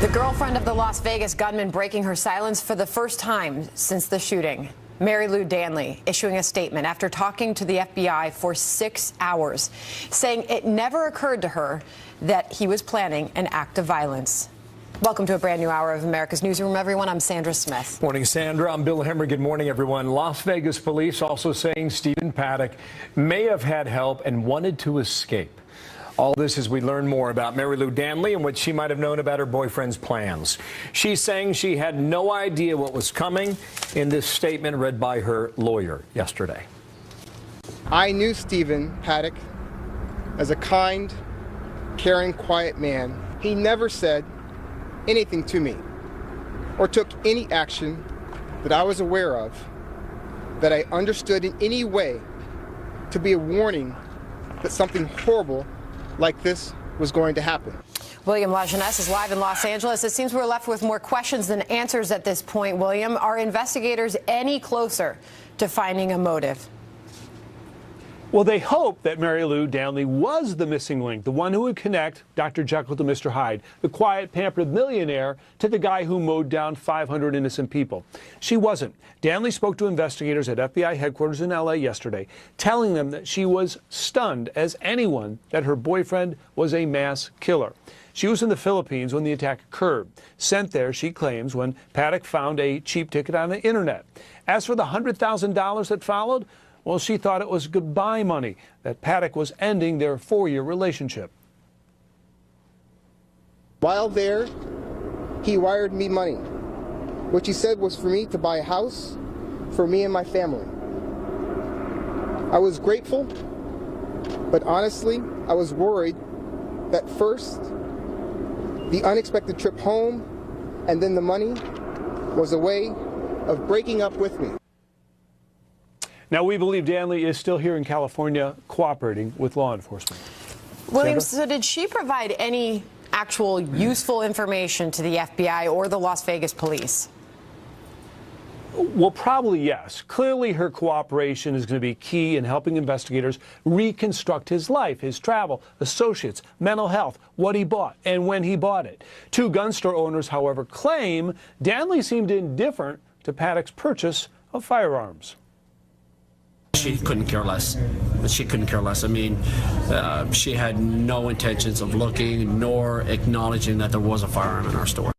The girlfriend of the Las Vegas gunman breaking her silence for the first time since the shooting. Mary Lou Danley issuing a statement after talking to the FBI for 6 hours, saying it never occurred to her that he was planning an act of violence. Welcome to a brand new hour of America's Newsroom, everyone. I'm Sandra Smith. Morning, Sandra. I'm Bill Hemmer. Good morning, everyone. Las Vegas police also saying Stephen Paddock may have had help and wanted to escape. All this as we learn more about Mary Lou Danley and what she might have known about her boyfriend's plans. She's saying she had no idea what was coming in this statement read by her lawyer yesterday. I knew Stephen Paddock as a kind, caring, quiet man. He never said anything to me or took any action that I was aware of that I understood in any way to be a warning that something horrible like this was going to happen. William Lajeunesse is live in Los Angeles. It seems we're left with more questions than answers at this point. William, are investigators any closer to finding a motive? Well, they hope that Mary Lou Danley was the missing link, the one who would connect Dr. Jekyll to Mr. Hyde, the quiet, pampered millionaire, to the guy who mowed down 500 innocent people. She wasn't. Danley spoke to investigators at FBI headquarters in L.A. yesterday, telling them that she was stunned as anyone that her boyfriend was a mass killer. She was in the Philippines when the attack occurred, sent there, she claims, when Paddock found a cheap ticket on the internet. As for the $100,000 that followed, well, she thought it was goodbye money, that Paddock was ending their 4-year relationship. While there, he wired me money, which he said was for me to buy a house for me and my family. I was grateful, but honestly, I was worried that first, the unexpected trip home, and then the money was a way of breaking up with me. Now, we believe Danley is still here in California cooperating with law enforcement. William, so did she provide any actual useful information to the FBI or the Las Vegas police? Well, probably yes. Clearly, her cooperation is going to be key in helping investigators reconstruct his life, his travel, associates, mental health, what he bought, and when he bought it. 2 gun store owners, however, claim Danley seemed indifferent to Paddock's purchase of firearms. She couldn't care less. She couldn't care less. I mean, she had no intentions of looking nor acknowledging that there was a firearm in our store.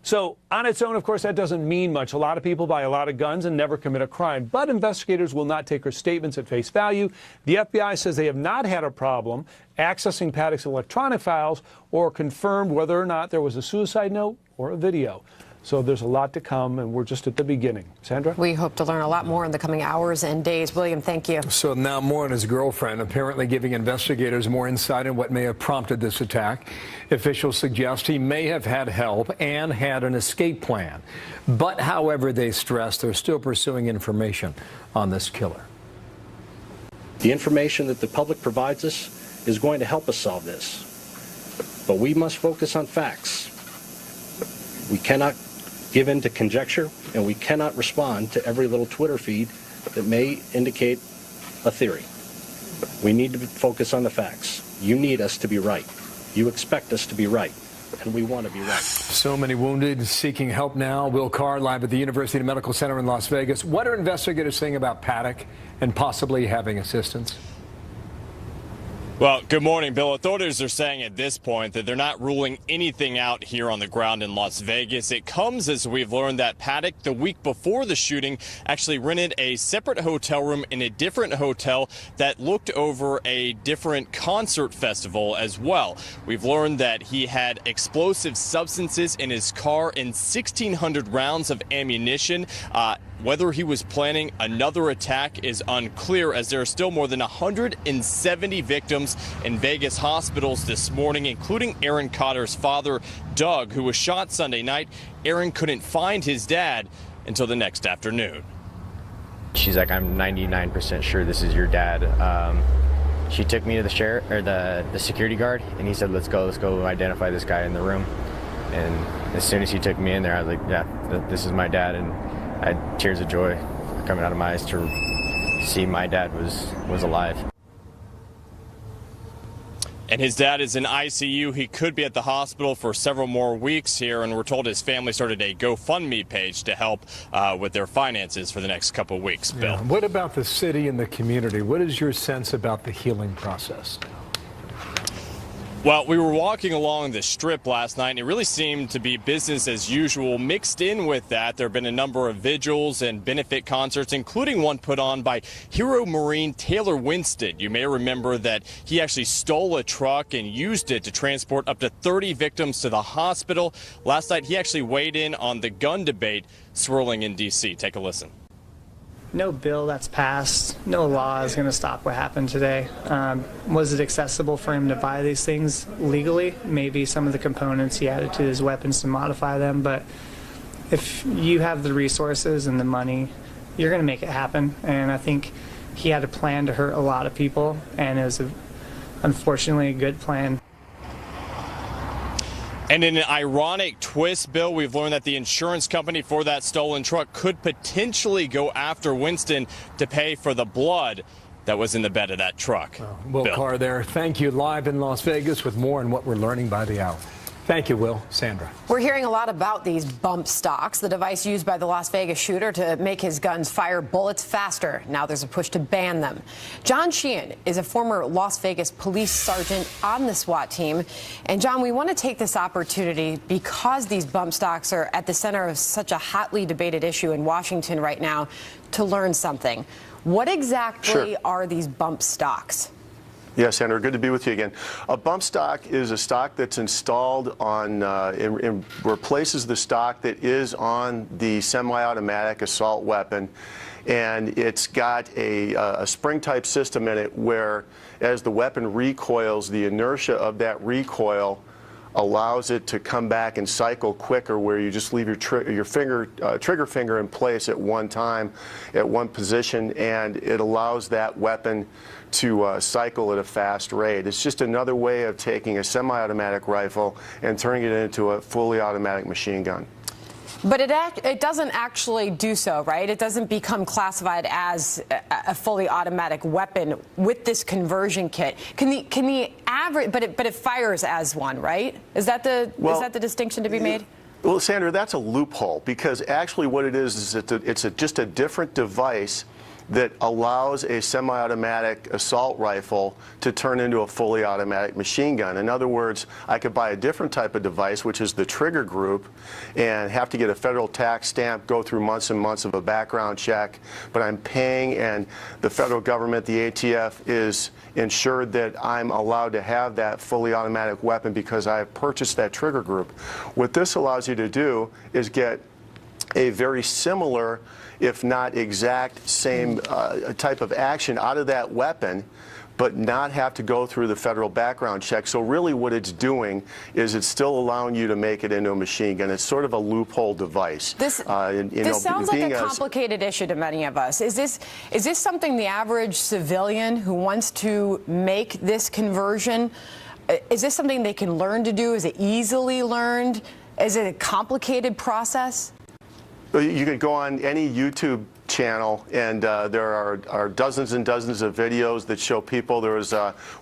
So, on its own, of course, that doesn't mean much. A lot of people buy a lot of guns and never commit a crime. But investigators will not take her statements at face value. The FBI says they have not had a problem accessing Paddock's electronic files or confirmed whether or not there was a suicide note or a video. So there's a lot to come, and we're just at the beginning. Sandra? We hope to learn a lot more in the coming hours and days. William, thank you. So now more on his girlfriend, apparently giving investigators more insight on what may have prompted this attack. Officials suggest he may have had help and had an escape plan. But, however, they stress they're still pursuing information on this killer. The information that the public provides us is going to help us solve this. But we must focus on facts. We cannot give in to conjecture, and we cannot respond to every little Twitter feed that may indicate a theory. We need to focus on the facts. You need us to be right. You expect us to be right, and we want to be right. So many wounded seeking help now. Will Carr live at the University Medical Center in Las Vegas. What are investigators saying about Paddock and possibly having assistance? Well, good morning, Bill. Authorities are saying at this point that they're not ruling anything out here on the ground in Las Vegas. It comes as we've learned that Paddock, the week before the shooting, actually rented a separate hotel room in a different hotel that looked over a different concert festival as well. We've learned that he had explosive substances in his car and 1,600 rounds of ammunition. Whether he was planning another attack is unclear, as there are still more than 170 victims in Vegas hospitals this morning, including Aaron Cotter's father, Doug, who was shot Sunday night. Aaron couldn't find his dad until the next afternoon. She's like, I'm 99% sure this is your dad. She took me to the sheriff or the security guard, and he said, let's go identify this guy in the room. And as soon as he took me in there, I was like, yeah, this is my dad. And I had tears of joy coming out of my eyes to see my dad was alive. And his dad is in ICU. He could be at the hospital for several more weeks here, and we're told his family started a GoFundMe page to help with their finances for the next couple of weeks. Bill. Yeah. What about the city and the community? What is your sense about the healing process? Well, we were walking along the Strip last night, and it really seemed to be business as usual. Mixed in with that, there have been a number of vigils and benefit concerts, including one put on by Hero Marine Taylor Winstead. You may remember that he actually stole a truck and used it to transport up to 30 victims to the hospital. Last night, he actually weighed in on the gun debate swirling in D.C. Take a listen. No bill that's passed, no law is going to stop what happened today. Was it accessible for him to buy these things legally? Maybe some of the components he added to his weapons to modify them, but if you have the resources and the money, you're going to make it happen. And I think he had a plan to hurt a lot of people, and it was unfortunately a good plan. And in an ironic twist, Bill, we've learned that the insurance company for that stolen truck could potentially go after Winston to pay for the blood that was in the bed of that truck. Will Carr there. Thank you. Live in Las Vegas with more on what we're learning by the hour. Thank you, Will. Sandra. We're hearing a lot about these bump stocks, the device used by the Las Vegas shooter to make his guns fire bullets faster. Now there's a push to ban them. John Sheehan is a former Las Vegas police sergeant on the SWAT team. And John, we want to take this opportunity because these bump stocks are at the center of such a hotly debated issue in Washington right now to learn something. What exactly are these bump stocks? Yes, Sandra, good to be with you again. A bump stock is a stock that's installed on, replaces the stock that is on the semi-automatic assault weapon, and it's got a spring-type system in it where, as the weapon recoils, the inertia of that recoil allows it to come back and cycle quicker, where you just leave your trigger finger in place at one time, at one position, and it allows that weapon to cycle at a fast rate. It's just another way of taking a semi-automatic rifle and turning it into a fully automatic machine gun. But it doesn't actually do so, right? It doesn't become classified as a fully automatic weapon with this conversion kit. Can the average, but it fires as one, right? Is that the distinction to be made? Well, Sandra, that's a loophole, because actually what it is it's just a different device that allows a semi-automatic assault rifle to turn into a fully automatic machine gun. In other words, I could buy a different type of device, which is the trigger group, and have to get a federal tax stamp, go through months and months of a background check, but I'm paying, and the federal government, the ATF, is ensured that I'm allowed to have that fully automatic weapon because I've purchased that trigger group. What this allows you to do is get a very similar, if not exact same type of action out of that weapon, but not have to go through the federal background check. So really what it's doing is it's still allowing you to make it into a machine gun. It's sort of a loophole device. This sounds like a complicated issue to many of us. Is this something the average civilian who wants to make this conversion, is this something they can learn to do? Is it easily learned? Is it a complicated process? You could go on any YouTube channel, and there are dozens and dozens of videos that show people. There was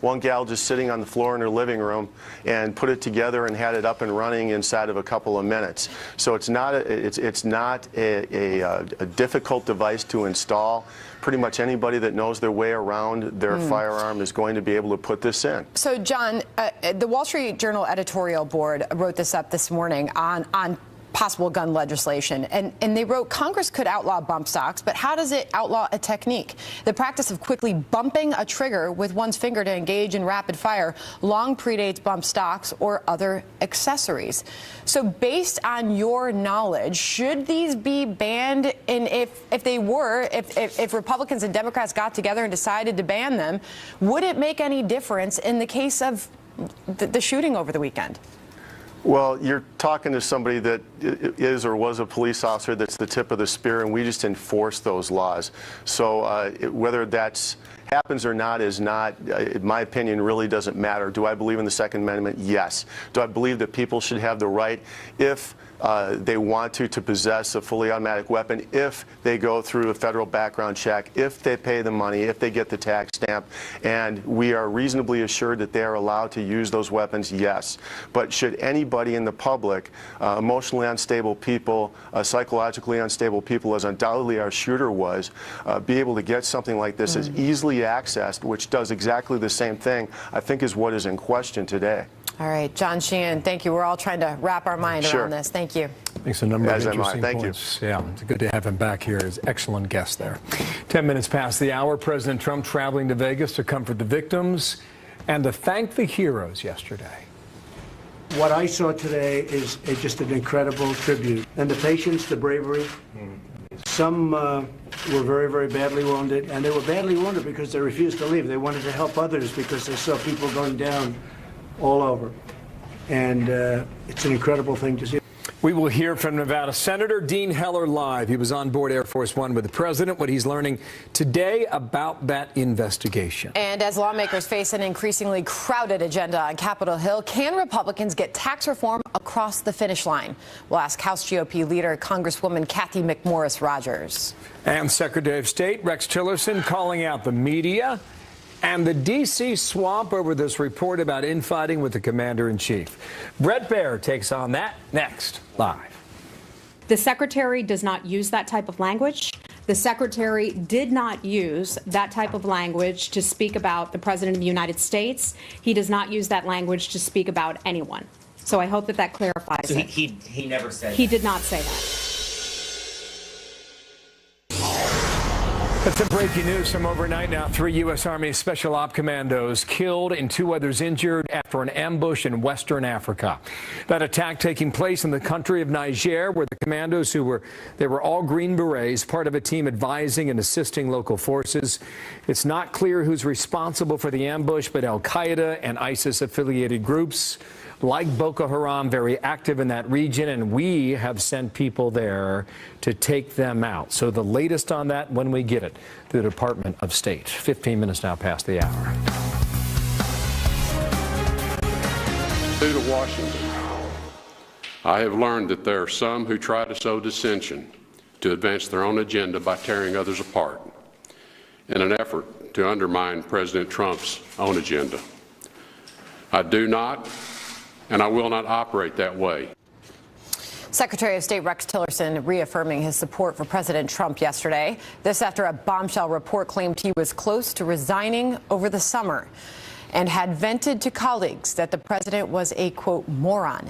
one gal just sitting on the floor in her living room and put it together and had it up and running inside of a couple of minutes. So it's not a difficult device to install. Pretty much anybody that knows their way around their firearm is going to be able to put this in. So, John, the Wall Street Journal editorial board wrote this up this morning on possible gun legislation. And they wrote, Congress could outlaw bump stocks, but how does it outlaw a technique? The practice of quickly bumping a trigger with one's finger to engage in rapid fire long predates bump stocks or other accessories. So based on your knowledge, should these be banned? And if they were, if Republicans and Democrats got together and decided to ban them, would it make any difference in the case of the shooting over the weekend? Well, you're talking to somebody that is or was a police officer. That's the tip of the spear, and we just enforce those laws. So whether that's happens or not is not, in my opinion, really doesn't matter. Do I believe in the Second Amendment? Yes. Do I believe that people should have the right, if they want to possess a fully automatic weapon if they go through a federal background check, if they pay the money, if they get the tax stamp, and we are reasonably assured that they are allowed to use those weapons, yes. But should anybody in the public, emotionally unstable people, psychologically unstable people, as undoubtedly our shooter was, be able to get something like this as easily accessed, which does exactly the same thing, I think is what is in question today. All right, John Sheehan, thank you. We're all trying to wrap our mind around this. Thank you. Makes a number of As am I. interesting Thank points. Yeah, it's good to have him back here as excellent guest there. 10 minutes past the hour, President Trump traveling to Vegas to comfort the victims and to thank the heroes yesterday. What I saw today is just an incredible tribute. And the patience, the bravery. Some were very, very badly wounded, and they were badly wounded because they refused to leave. They wanted to help others because they saw people going down all over. And it's an incredible thing to see. We will hear from Nevada Senator Dean Heller live. He was on board Air Force One with the president, what he's learning today about that investigation. And as lawmakers face an increasingly crowded agenda on Capitol Hill, can Republicans get tax reform across the finish line? We'll ask House GOP leader Congresswoman Kathy McMorris Rodgers. And Secretary of State Rex Tillerson calling out the media and the D.C. swamp over this report about infighting with the commander-in-chief. Brett Baer takes on that next, live. The secretary does not use that type of language. The secretary did not use that type of language to speak about the president of the United States. He does not use that language to speak about anyone. So I hope that that clarifies it. He never said He did not say that. That's some breaking news from overnight now. 3 U.S. Army Special Op Commandos killed and 2 others injured after an ambush in Western Africa. That attack taking place in the country of Niger, where the commandos they were all Green Berets, part of a team advising and assisting local forces. It's not clear who's responsible for the ambush, but Al-Qaeda and ISIS-affiliated groups like Boko Haram, very active in that region, and we have sent people there to take them out. So the latest on that when we get it, the Department of State. 15 minutes now past the hour. Due to Washington, I have learned that there are some who try to sow dissension to advance their own agenda by tearing others apart in an effort to undermine President Trump's own agenda. I do not, and I will not operate that way. Secretary of State Rex Tillerson reaffirming his support for President Trump yesterday. This after a bombshell report claimed he was close to resigning over the summer and had vented to colleagues that the president was a, quote, moron.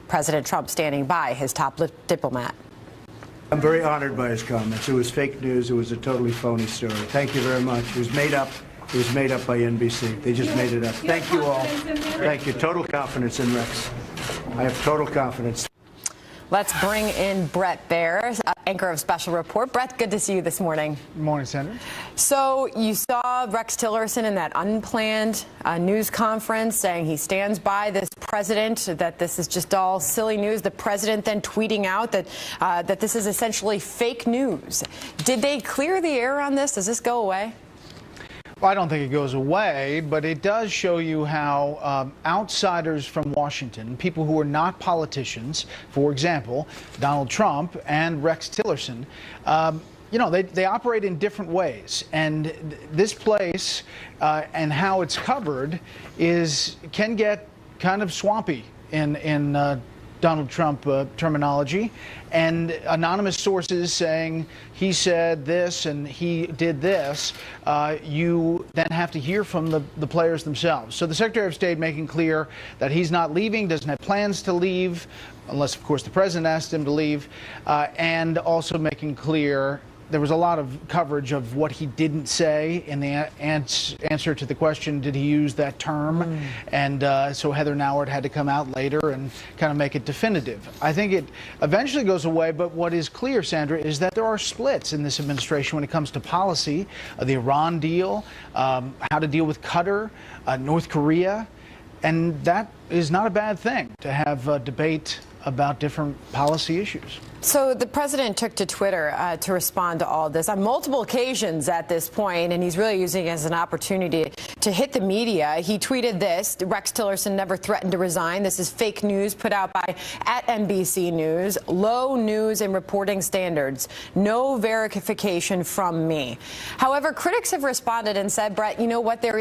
President Trump standing by his top diplomat. I'm very honored by his comments. It was fake news. It was a totally phony story. Thank you very much. It was made up. It was made up by NBC. They just made it up. Thank you all. Thank you. Total confidence in Rex. I have total confidence. Let's bring in Brett Baer, anchor of Special Report. Brett, good to see you this morning. Good morning, Senator. So you saw Rex Tillerson in that unplanned news conference saying he stands by this president, that this is just all silly news. The president then tweeting out that that this is essentially fake news. Did they clear the air on this? Does this go away? Well, I don't think it goes away, but it does show you how outsiders from Washington, people who are not politicians, for example, Donald Trump and Rex Tillerson, you know, they operate in different ways. And this place and how it's covered can get kind of swampy in Donald Trump terminology, and anonymous sources saying he said this and he did this, you then have to hear from the players themselves. So the Secretary of State making clear that he's not leaving, doesn't have plans to leave, unless, of course, the president asked him to leave, and also making clear there was a lot of coverage of what he didn't say in the answer to the question, did he use that term? And so Heather Nauert had to come out later and kind of make it definitive. I think it eventually goes away, but what is clear, Sandra, is that there are splits in this administration when it comes to policy, the Iran deal, how to deal with Qatar, North Korea, and that is not a bad thing to have debate about different policy issues. So the president took to Twitter to respond to all of this on multiple occasions at this point, and he's really using it as an opportunity to hit the media. He tweeted this: Rex Tillerson never threatened to resign. This is fake news put out by @NBC News. Low news and reporting standards. No verification from me. However, critics have responded and said, Brett, you know what, there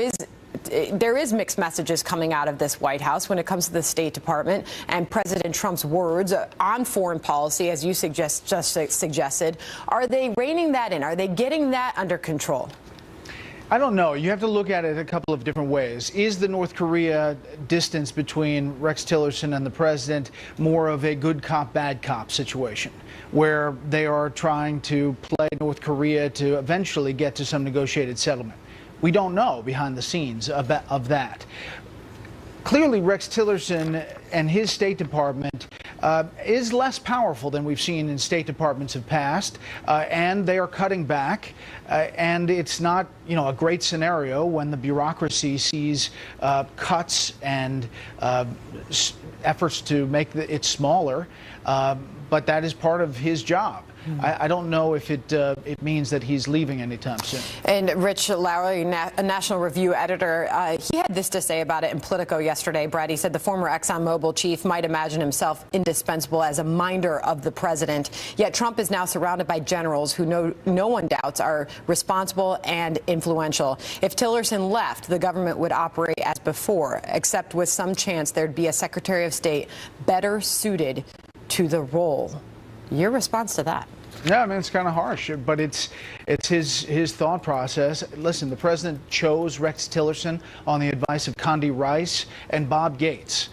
is mixed messages coming out of this White House when it comes to the State Department and President Trump's words on foreign policy, as you just suggested. Are they reining that in? Are they getting that under control? I don't know. You have to look at it a couple of different ways. Is the North Korea distance between Rex Tillerson and the president more of a good cop, bad cop situation, where they are trying to play North Korea to eventually get to some negotiated settlement? We don't know behind the scenes of that. Clearly, Rex Tillerson and his State Department is less powerful than we've seen in State Departments of past, and they are cutting back. And it's not, a great scenario when the bureaucracy sees cuts and efforts to make it smaller. But that is part of his job. I don't know if it means that he's leaving anytime soon. And Rich Lowry, a National Review editor, he had this to say about it in Politico yesterday, Brad. He said the former ExxonMobil chief might imagine himself indispensable as a minder of the president. Yet Trump is now surrounded by generals who no one doubts are responsible and influential. If Tillerson left, the government would operate as before, except with some chance there'd be a Secretary of State better suited to the role. Your response to that? Yeah, I mean, it's kind of harsh, but it's his thought process. Listen, the president chose Rex Tillerson on the advice of Condi Rice and Bob Gates.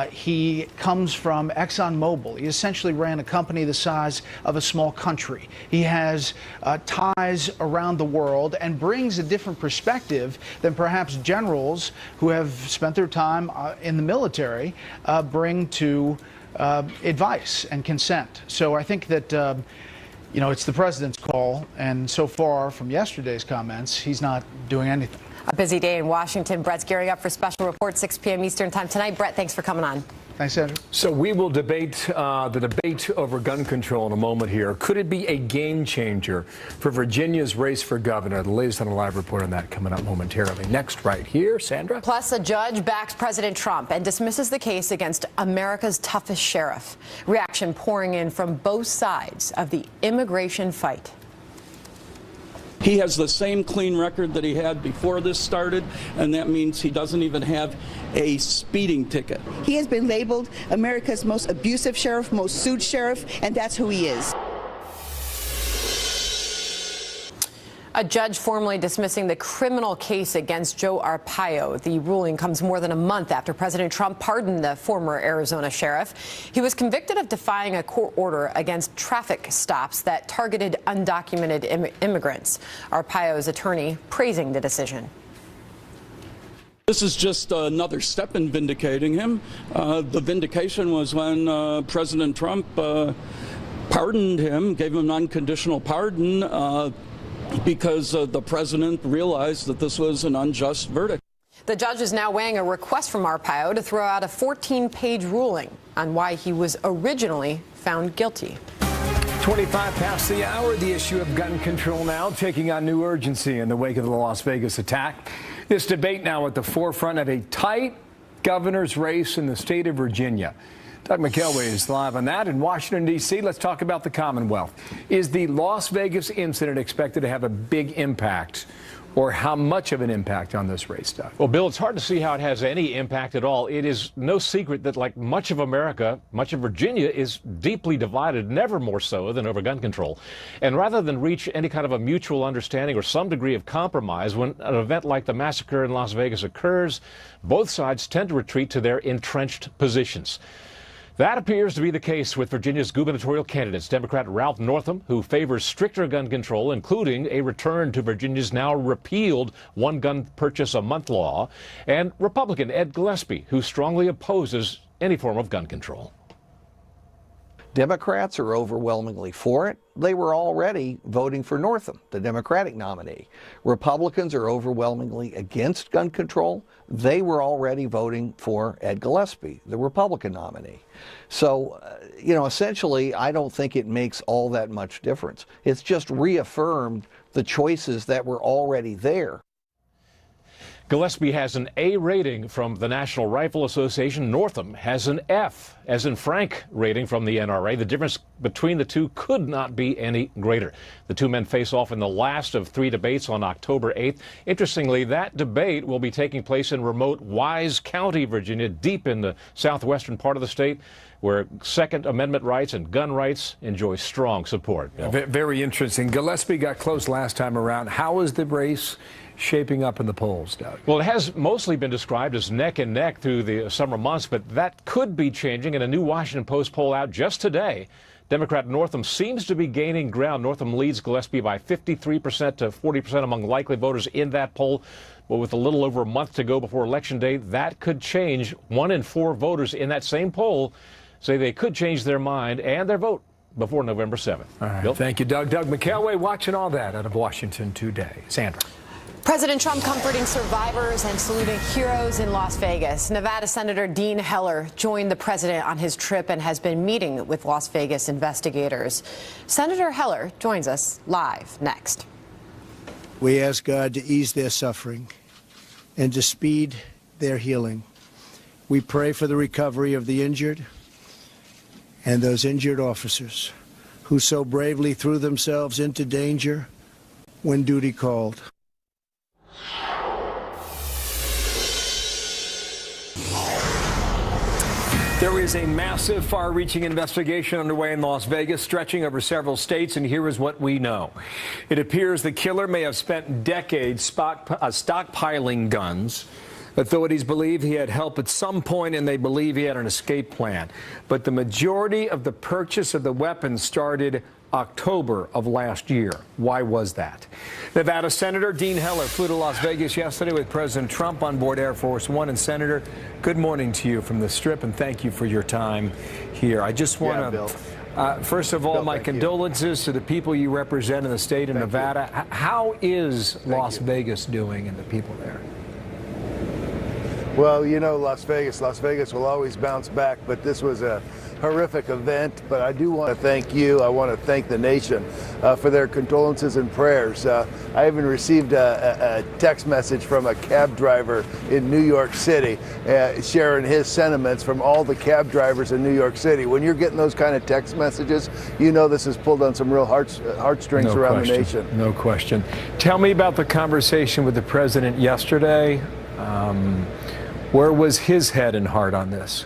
He comes from ExxonMobil. He essentially ran a company the size of a small country. He has ties around the world and brings a different perspective than perhaps generals who have spent their time in the military bring to advice and consent. So I think that it's the president's call, and so far from yesterday's comments, he's not doing anything. A busy day in Washington. Brett's gearing up for special report 6 p.m. Eastern time tonight. Brett, thanks for coming on. Thanks, Andrew. So we will debate the debate over gun control in a moment here. Could it be a game changer for Virginia's race for governor? The latest on a live report on that coming up momentarily. Next, right here, Sandra. Plus, a judge backs President Trump and dismisses the case against America's toughest sheriff. Reaction pouring in from both sides of the immigration fight. He has the same clean record that he had before this started, and that means he doesn't even have a speeding ticket. He has been labeled America's most abusive sheriff, most sued sheriff, and that's who he is. A judge formally dismissing the criminal case against Joe Arpaio. The ruling comes more than a month after President Trump pardoned the former Arizona sheriff. He was convicted of defying a court order against traffic stops that targeted undocumented immigrants. Arpaio's attorney praising the decision. This is just another step in vindicating him. The vindication was when President Trump pardoned him, gave him an unconditional pardon, because the president realized that this was an unjust verdict. The judge is now weighing a request from Arpaio to throw out a 14-page ruling on why he was originally found guilty. 25 past the hour, the issue of gun control now taking on new urgency in the wake of the Las Vegas attack. This debate now at the forefront of a tight governor's race in the state of Virginia. Doug McElway is live on that in Washington, D.C. Let's talk about the Commonwealth. Is the Las Vegas incident expected to have a big impact, or how much of an impact on this race, Doug? Well, Bill, it's hard to see how it has any impact at all. It is no secret that, like much of America, much of Virginia is deeply divided, never more so than over gun control. And rather than reach any kind of a mutual understanding or some degree of compromise, when an event like the massacre in Las Vegas occurs, both sides tend to retreat to their entrenched positions. That appears to be the case with Virginia's gubernatorial candidates, Democrat Ralph Northam, who favors stricter gun control, including a return to Virginia's now repealed one gun purchase a month law, and Republican Ed Gillespie, who strongly opposes any form of gun control. Democrats are overwhelmingly for it. They were already voting for Northam, the Democratic nominee. Republicans are overwhelmingly against gun control. They were already voting for Ed Gillespie, the Republican nominee. So, essentially, I don't think it makes all that much difference. It's just reaffirmed the choices that were already there. Gillespie has an A rating from the National Rifle Association. Northam has an F, as in Frank, rating from the NRA. The difference between the two could not be any greater. The two men face off in the last of 3 debates on October 8th. Interestingly, that debate will be taking place in remote Wise County, Virginia, deep in the southwestern part of the state, where Second Amendment rights and gun rights enjoy strong support. Very interesting. Gillespie got close last time around. How is the race shaping up in the polls, Doug? Well, it has mostly been described as neck and neck through the summer months, but that could be changing. In a new Washington Post poll out just today, Democrat Northam seems to be gaining ground. Northam leads Gillespie by 53% to 40% among likely voters in that poll. But with a little over a month to go before Election Day, that could change. 1 in 4 voters in that same poll say they could change their mind and their vote before November 7th. All right, thank you, Doug. Doug McElway watching all that out of Washington today. Sandra. President Trump comforting survivors and saluting heroes in Las Vegas. Nevada Senator Dean Heller joined the president on his trip and has been meeting with Las Vegas investigators. Senator Heller joins us live next. We ask God to ease their suffering and to speed their healing. We pray for the recovery of the injured and those injured officers who so bravely threw themselves into danger when duty called. There is a massive, far-reaching investigation underway in Las Vegas, stretching over several states, and here is what we know. It appears the killer may have spent decades stockpiling guns. Authorities believe he had help at some point, and they believe he had an escape plan. But the majority of the purchase of the weapons started October of last year. Why was that? Nevada Senator Dean Heller flew to Las Vegas yesterday with President Trump on board Air Force One. And Senator, good morning to you from the Strip, and thank you for your time here. I just want to, first of all, my condolences to the people you represent in the state of Nevada. How is Las Vegas doing and the people there? Well, Las Vegas will always bounce back, but this was a horrific event. But I do want to thank you. I want to thank the nation for their condolences and prayers. I even received a text message from a cab driver in New York City sharing his sentiments from all the cab drivers in New York City. When you're getting those kind of text messages, this has pulled on some real heartstrings around the nation. No question. Tell me about the conversation with the president yesterday. Where was his head and heart on this?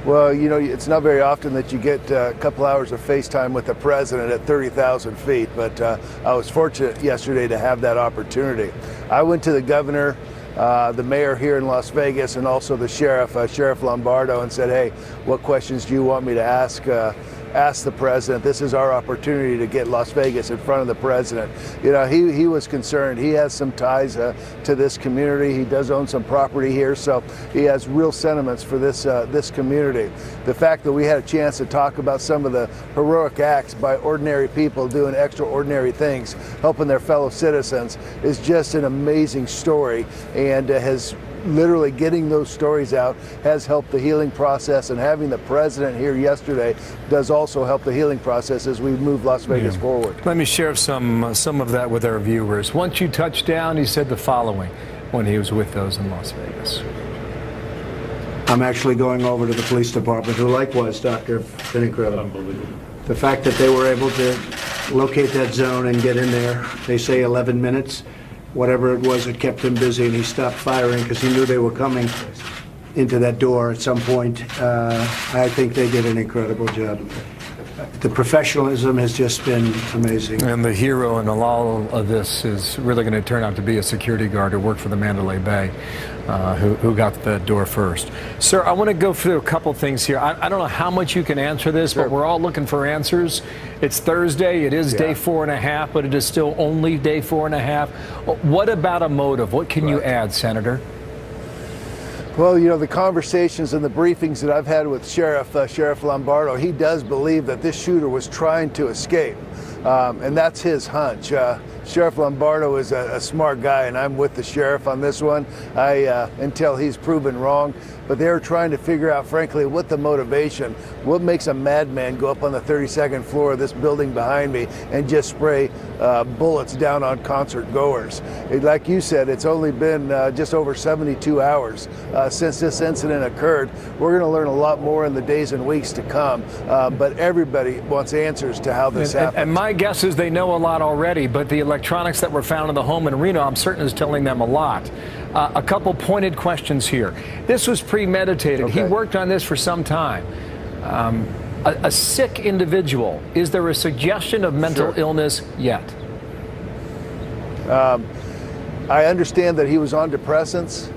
Well, it's not very often that you get a couple hours of FaceTime with the president at 30,000 feet, but I was fortunate yesterday to have that opportunity. I went to the governor, the mayor here in Las Vegas, and also the sheriff, Sheriff Lombardo, and said, hey, what questions do you want me to ask the president? This is our opportunity to get Las Vegas in front of the president. He was concerned. He has some ties to this community. He does own some property here, so he has real sentiments for this community. The fact that we had a chance to talk about some of the heroic acts by ordinary people doing extraordinary things, helping their fellow citizens, is just an amazing story, and has literally getting those stories out has helped the healing process, and having the president here yesterday does also help the healing process as we move Las Vegas forward. Let me share some of that with our viewers. Once you touched down, he said the following when he was with those in Las Vegas. I'm actually going over to the police department, who likewise, Doctor, it's been incredible. Unbelievable. The fact that they were able to locate that zone and get in there, they say 11 minutes. Whatever it was, it kept him busy, and he stopped firing because he knew they were coming into that door at some point. I think they did an incredible job. The professionalism has just been amazing. And the hero in all of this is really going to turn out to be a security guard who worked for the Mandalay Bay, who got the door first. Sir, I want to go through a couple things here. I don't know how much you can answer this, but we're all looking for answers. It's Thursday. It is day 4.5, but it is still only day 4.5. What about a motive? What can you add, Senator? Well, you know, the conversations and the briefings that I've had with Sheriff Lombardo, he does believe that this shooter was trying to escape, and that's his hunch. Sheriff Lombardo is a smart guy, and I'm with the sheriff on this one until he's proven wrong. But they're trying to figure out, frankly, what the motivation, what makes a madman go up on the 32nd floor of this building behind me and just spray bullets down on concert goers. Like you said, it's only been just over 72 hours since this incident occurred. We're going to learn a lot more in the days and weeks to come, but everybody wants answers to how this happened. And my guess is they know a lot already, but the electronics that were found in the home in Reno, I'm certain, is telling them a lot. A couple pointed questions here. This was premeditated. Okay. He worked on this for some time. A sick individual, is there a suggestion of mental illness yet? I understand that he was on depressants,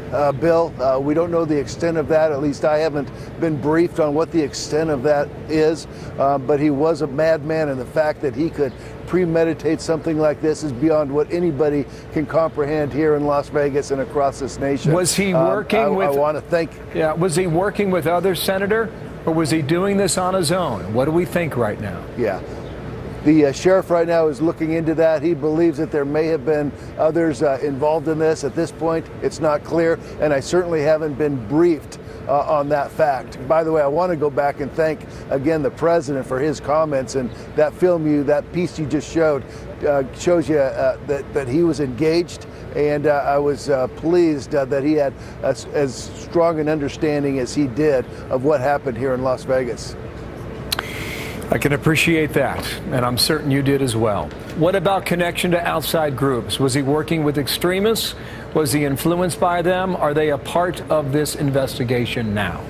Bill. We don't know the extent of that. At least I haven't been briefed on what the extent of that is. But he was a madman, and the fact that he could premeditate something like this is beyond what anybody can comprehend here in Las Vegas and across this nation. Was he working with? I want to thank. Yeah. Was he working with others, Senator, or was he doing this on his own? What do we think right now? Yeah. The sheriff right now is looking into that. He believes that there may have been others involved in this. At this point, it's not clear, and I certainly haven't been briefed on that fact. By the way, I want to go back and thank again the president for his comments, and that that piece you just showed shows you that he was engaged, and I was pleased that he had as strong an understanding as he did of what happened here in Las Vegas. I can appreciate that, and I'm certain you did as well. What about connection to outside groups? Was he working with extremists? Was he influenced by them? Are they a part of this investigation now?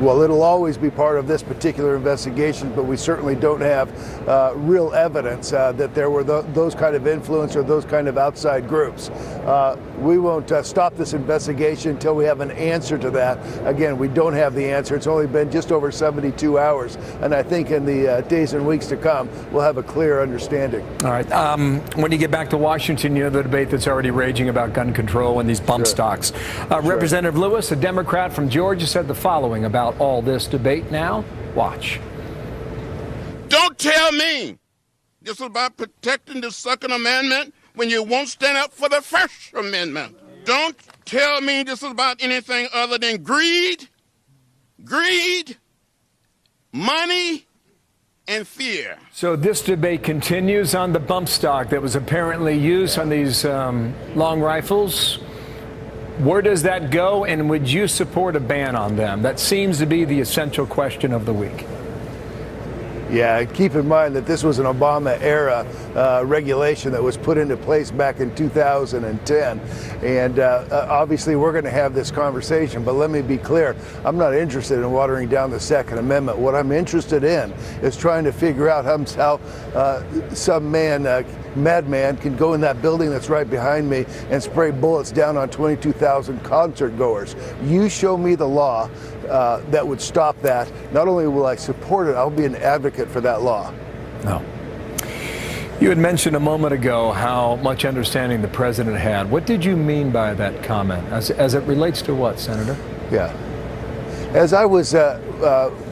Well, it'll always be part of this particular investigation, but we certainly don't have real evidence that there were those kind of influence or those kind of outside groups. We won't stop this investigation until we have an answer to that. Again, we don't have the answer. It's only been just over 72 hours, and I think in the days and weeks to come, we'll have a clear understanding. All right. When you get back to Washington, you know the debate that's already raging about gun control and these bump stocks. Representative Lewis, a Democrat from Georgia, said the following about all this debate now. Watch. Don't tell me this is about protecting the Second Amendment when you won't stand up for the First Amendment. Don't tell me this is about anything other than greed, money, and fear. So this debate continues on the bump stock that was apparently used on these long rifles. Where does that go, and would you support a ban on them? That seems to be the essential question of the week. Yeah, keep in mind that this was an Obama-era regulation that was put into place back in 2010. And obviously we're going to have this conversation, but let me be clear. I'm not interested in watering down the Second Amendment. What I'm interested in is trying to figure out how some madman can go in that building that's right behind me and spray bullets down on 22,000 concert goers. You show me the law that would stop that. Not only will I support it, I'll be an advocate for that law. No. You had mentioned a moment ago how much understanding the president had. What did you mean by that comment? As it relates to what, Senator? Yeah. As I was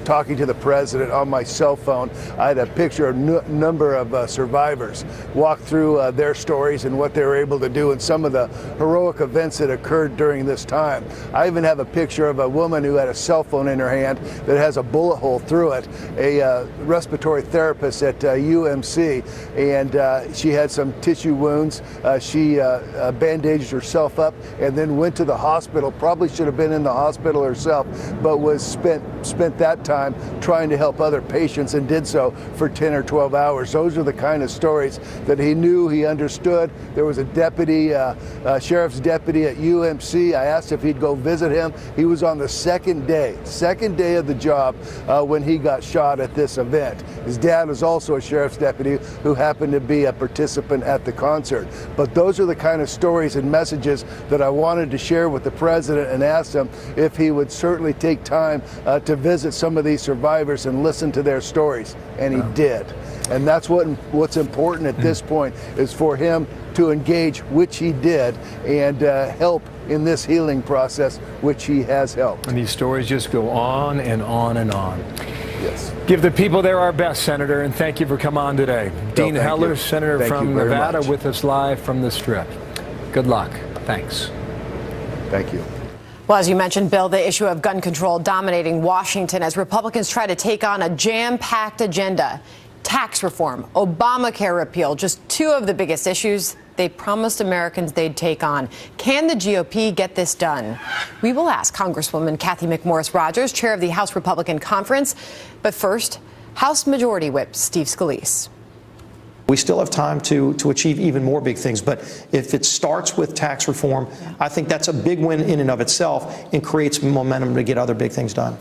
talking to the president on my cell phone, I had a picture of a number of survivors walk through their stories and what they were able to do and some of the heroic events that occurred during this time. I even have a picture of a woman who had a cell phone in her hand that has a bullet hole through it, a respiratory therapist at UMC, and she had some tissue wounds. She bandaged herself up and then went to the hospital. Probably should have been in the hospital herself, but was spent that time trying to help other patients and did so for 10 or 12 hours. Those are the kind of stories that he knew, he understood. There was a deputy, sheriff's deputy at UMC. I asked if he'd go visit him. He was on the second day of the job when he got shot at this event. His dad was also a sheriff's deputy who happened to be a participant at the concert. But those are the kind of stories and messages that I wanted to share with the president and asked him if he would certainly take time to visit some of these survivors and listen to their stories, and he did. And that's what's important at this point, is for him to engage, which he did, and help in this healing process, which he has helped. And these stories just go on and on and on. Yes. Give the people there our best, Senator, and thank you for coming on today. Dean Heller, Senator from Nevada, with us live from the Strip. Good luck. Thanks. Thank you. Well, as you mentioned, Bill, the issue of gun control dominating Washington as Republicans try to take on a jam-packed agenda. Tax reform, Obamacare repeal, just two of the biggest issues they promised Americans they'd take on. Can the GOP get this done? We will ask Congresswoman Cathy McMorris Rodgers, chair of the House Republican Conference. But first, House Majority Whip Steve Scalise. We still have time to achieve even more big things, but if it starts with tax reform, I think that's a big win in and of itself and creates momentum to get other big things done.